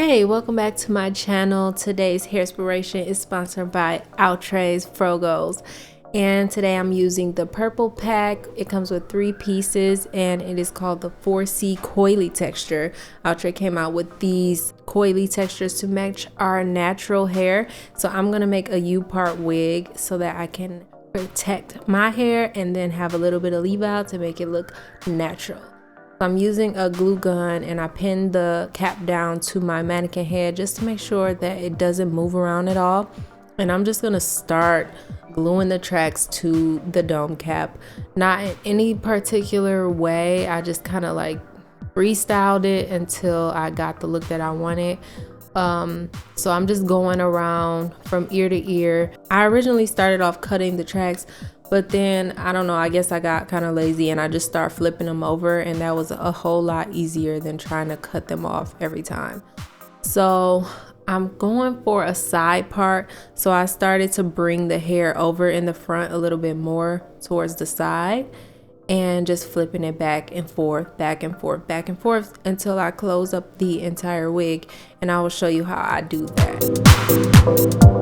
Hey, welcome back to my channel. Today's hair inspiration is sponsored by Outre's Frogos, and today I'm using the purple pack. It comes with 3 pieces and it is called the 4C Coily texture. Outre came out with these coily textures to match our natural hair, so I'm gonna make a U-part wig so that I can protect my hair and then have a little bit of leave out to make it look natural. I'm using a glue gun and I pinned the cap down to my mannequin head just to make sure that it doesn't move around at all. And I'm just gonna start gluing the tracks to the dome cap, not in any particular way. I just kind of like freestyled it until I got the look that I wanted. So I'm just going around from ear to ear. I originally started off cutting the tracks, but then I don't know, I guess I got kind of lazy and I just started flipping them over, and that was a whole lot easier than trying to cut them off every time. So I'm going for a side part, so I started to bring the hair over in the front a little bit more towards the side and just flipping it back and forth, back and forth, back and forth until I close up the entire wig, and I will show you how I do that.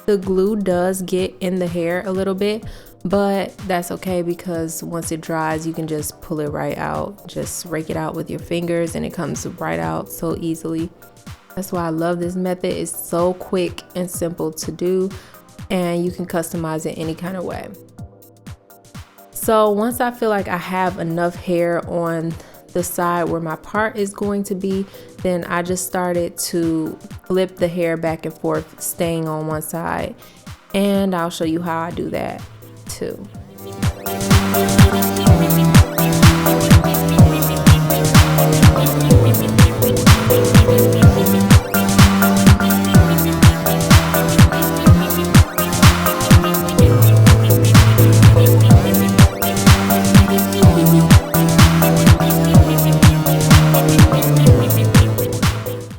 The glue does get in the hair a little bit, but that's okay because once it dries, you can just pull it right out. Just rake it out with your fingers and it comes right out so easily. That's why I love this method. It's so quick and simple to do, and you can customize it any kind of way. So once I feel like I have enough hair on the side where my part is going to be, then I just started to flip the hair back and forth, staying on one side, and I'll show you how I do that too.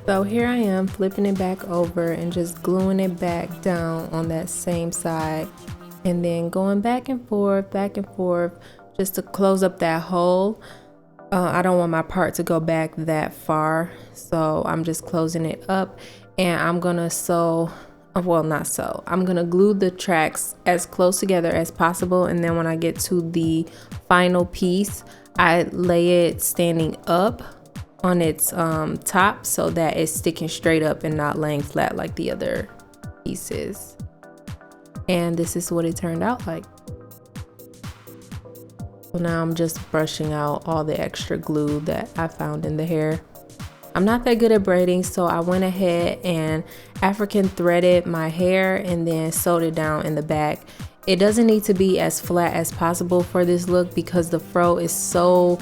So here I am flipping it back over and just gluing it back down on that same side, and then going back and forth just to close up that hole. I don't want my part to go back that far, so I'm just closing it up, and I'm gonna I'm gonna glue the tracks as close together as possible, and then when I get to the final piece, I lay it standing up on its top so that it's sticking straight up and not laying flat like the other pieces. And this is what it turned out like. So now I'm just brushing out all the extra glue that I found in the hair. I'm not that good at braiding, so I went ahead and African threaded my hair and then sewed it down in the back. It doesn't need to be as flat as possible for this look because the fro is so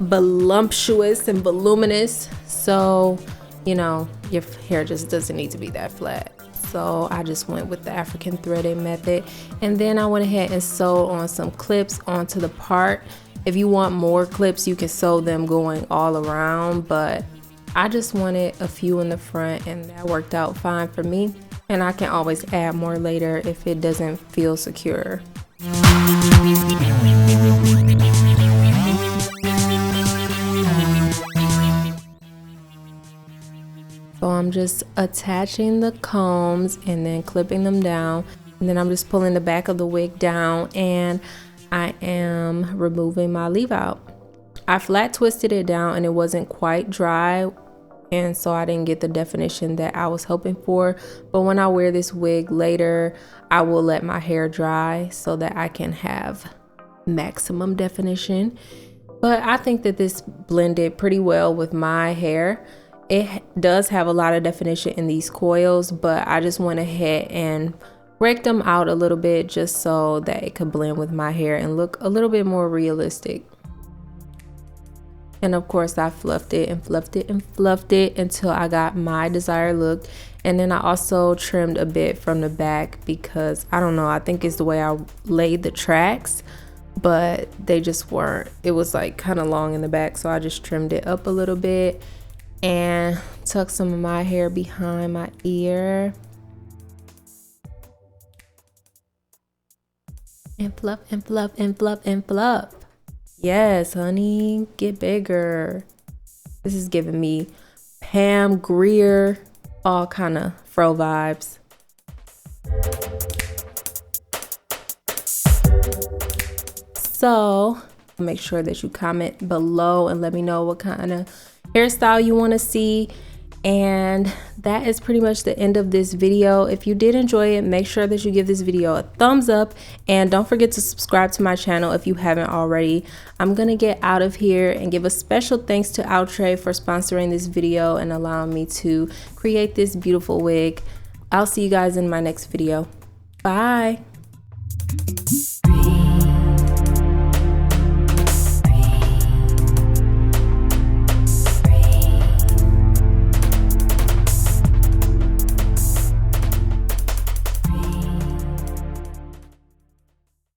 voluptuous and voluminous, so you know your hair just doesn't need to be that flat. So I just went with the African threading method, and then I went ahead and sewed on some clips onto the part. If you want more clips, you can sew them going all around, but I just wanted a few in the front, and that worked out fine for me, and I can always add more later if it doesn't feel secure. So I'm just attaching the combs and then clipping them down, and then I'm just pulling the back of the wig down, and I am removing my leave out. I flat twisted it down and it wasn't quite dry, and so I didn't get the definition that I was hoping for, but when I wear this wig later, I will let my hair dry so that I can have maximum definition. But I think that this blended pretty well with my hair. It does have a lot of definition in these coils, but I just went ahead and raked them out a little bit just so that it could blend with my hair and look a little bit more realistic. And of course I fluffed it and fluffed it and fluffed it until I got my desired look. And then I also trimmed a bit from the back because I don't know, I think it's the way I laid the tracks, but they just weren't. It was like kind of long in the back, so I just trimmed it up a little bit and tuck some of my hair behind my ear. And fluff and fluff and fluff and fluff. Yes, honey, get bigger. This is giving me Pam Grier, all kind of fro vibes. So make sure that you comment below and let me know what kind of hairstyle you want to see. And that is pretty much the end of this video. If you did enjoy it, make sure that you give this video a thumbs up and don't forget to subscribe to my channel if you haven't already. I'm gonna get out of here and give a special thanks to Outre for sponsoring this video and allowing me to create this beautiful wig. I'll see you guys in my next video. Bye.